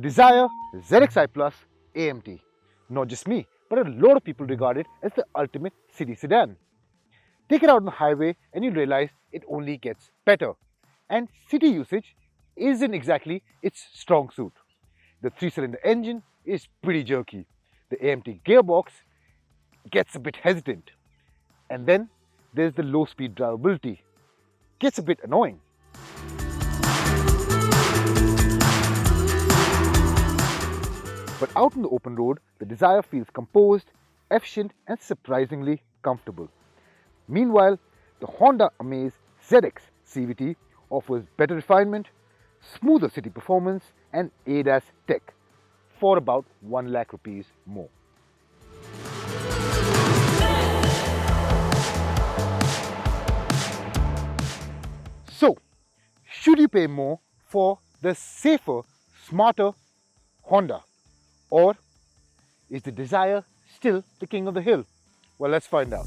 Dzire ZXi Plus AMT. Not just me, but a lot of people regard it as the ultimate city sedan. Take it out on the highway and you realize it only gets better. And city usage isn't exactly its strong suit. The 3-cylinder engine is pretty jerky. The AMT gearbox gets a bit hesitant. And then there's the low speed drivability. Gets a bit annoying. But out on the open road, the Dzire feels composed, efficient and surprisingly comfortable. Meanwhile, the Honda Amaze ZX CVT offers better refinement, smoother city performance and ADAS tech for about 1 lakh rupees more. So, should you pay more for the safer, smarter Honda? Or is the Dzire still the king of the hill? Well, let's find out.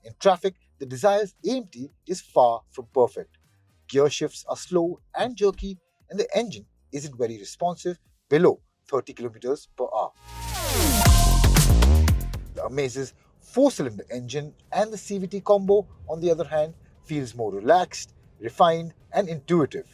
In traffic, the Dzire's AMT is far from perfect. Gear shifts are slow and jerky, and the engine isn't very responsive below 30 km per hour. The Amaze's 4-cylinder engine and the CVT combo, on the other hand, feels more relaxed, refined and intuitive.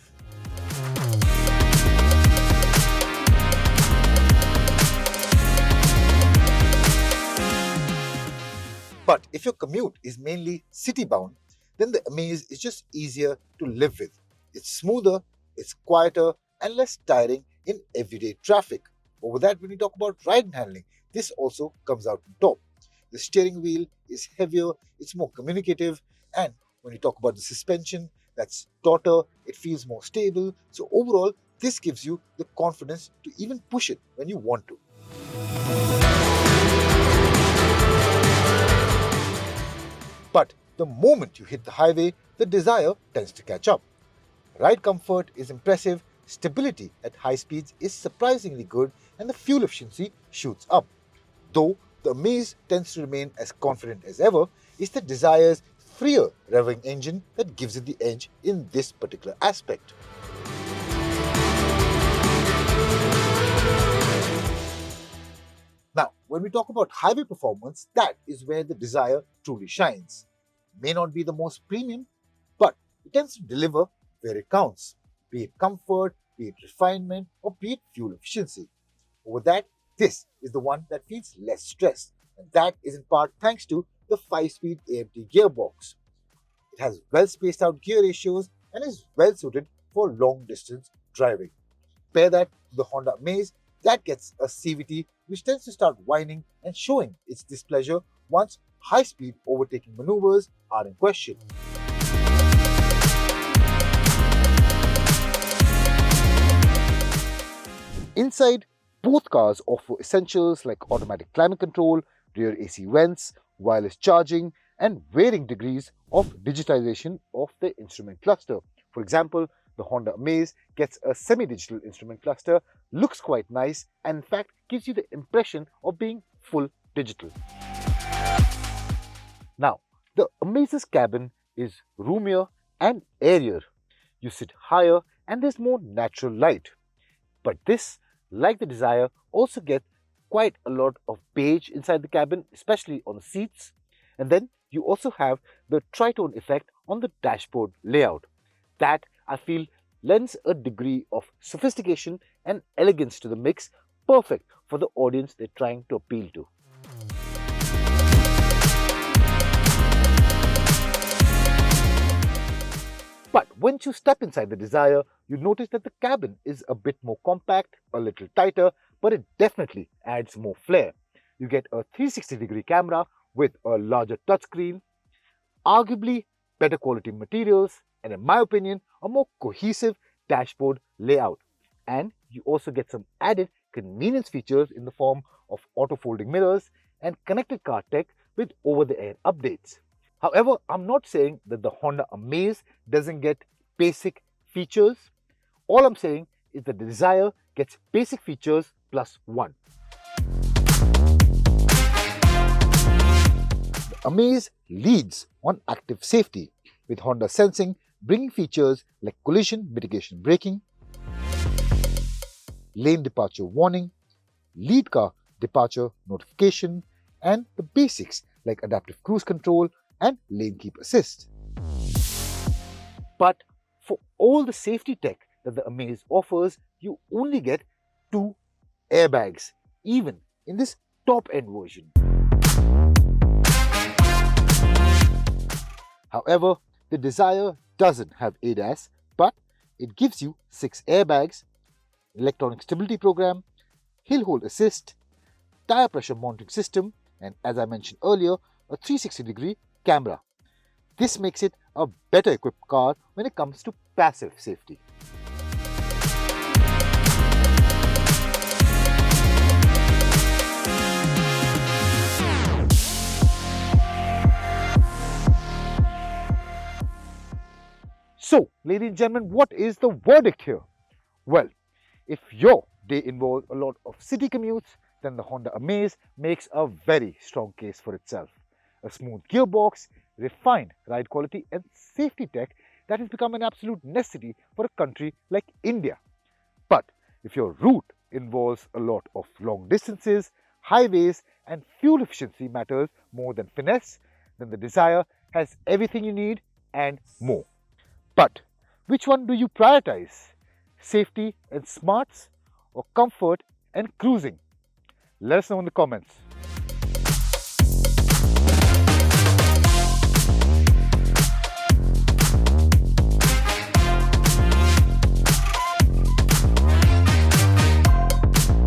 But if your commute is mainly city-bound, then the Amaze is just easier to live with. It's smoother, it's quieter and less tiring in everyday traffic. Over that, when we talk about ride and handling, this also comes out on top. The steering wheel is heavier, it's more communicative, and when you talk about the suspension, that's tauter, it feels more stable. So overall, this gives you the confidence to even push it when you want to. But the moment you hit the highway, the Dzire tends to catch up. Ride comfort is impressive, stability at high speeds is surprisingly good, and the fuel efficiency shoots up. Though the Amaze tends to remain as confident as ever, it's the Dzire's freer revving engine that gives it the edge in this particular aspect. Now, when we talk about highway performance, that is where the Dzire truly shines. It may not be the most premium, but it tends to deliver where it counts, be it comfort, be it refinement, or be it fuel efficiency. Over that, this is the one that feels less stressed, and that is in part thanks to the 5-speed AMT gearbox. It has well-spaced out gear ratios and is well suited for long-distance driving. Pair that to the Honda Amaze, that gets a CVT which tends to start whining and showing its displeasure once high-speed overtaking maneuvers are in question. Inside, both cars offer essentials like automatic climate control, rear AC vents, wireless charging, and varying degrees of digitization of the instrument cluster. For example, the Honda Amaze gets a semi-digital instrument cluster, looks quite nice, and in fact gives you the impression of being full digital. Now, the Amaze's cabin is roomier and airier. You sit higher and there's more natural light. But this, like the Dzire, also gets quite a lot of beige inside the cabin, especially on the seats. And then you also have the tritone effect on the dashboard layout. That, I feel, lends a degree of sophistication and elegance to the mix, perfect for the audience they're trying to appeal to. But once you step inside the Dzire, you notice that the cabin is a bit more compact, a little tighter, but it definitely adds more flair. You get a 360-degree camera with a larger touchscreen, arguably better quality materials, and in my opinion, a more cohesive dashboard layout. And you also get some added convenience features in the form of auto-folding mirrors and connected car tech with over-the-air updates. However, I'm not saying that the Honda Amaze doesn't get basic features. All I'm saying is that the Dzire gets basic features plus one. The Amaze leads on active safety. with Honda Sensing bringing features like collision mitigation braking, lane departure warning, lead car departure notification, and the basics like adaptive cruise control and lane keep assist. But for all the safety tech that the Amaze offers, you only get 2 airbags, even in this top-end version. However, the Dzire doesn't have ADAS, but it gives you 6 airbags, electronic stability program, hill hold assist, tire pressure monitoring system, and as I mentioned earlier, a 360-degree camera. This makes it a better equipped car when it comes to passive safety. So, ladies and gentlemen, what is the verdict here? Well, if your day involves a lot of city commutes, then the Honda Amaze makes a very strong case for itself. A smooth gearbox, refined ride quality and safety tech that has become an absolute necessity for a country like India. But if your route involves a lot of long distances, highways and fuel efficiency matters more than finesse, then the Dzire has everything you need and more. But which one do you prioritize? Safety and smarts or comfort and cruising? Let us know in the comments.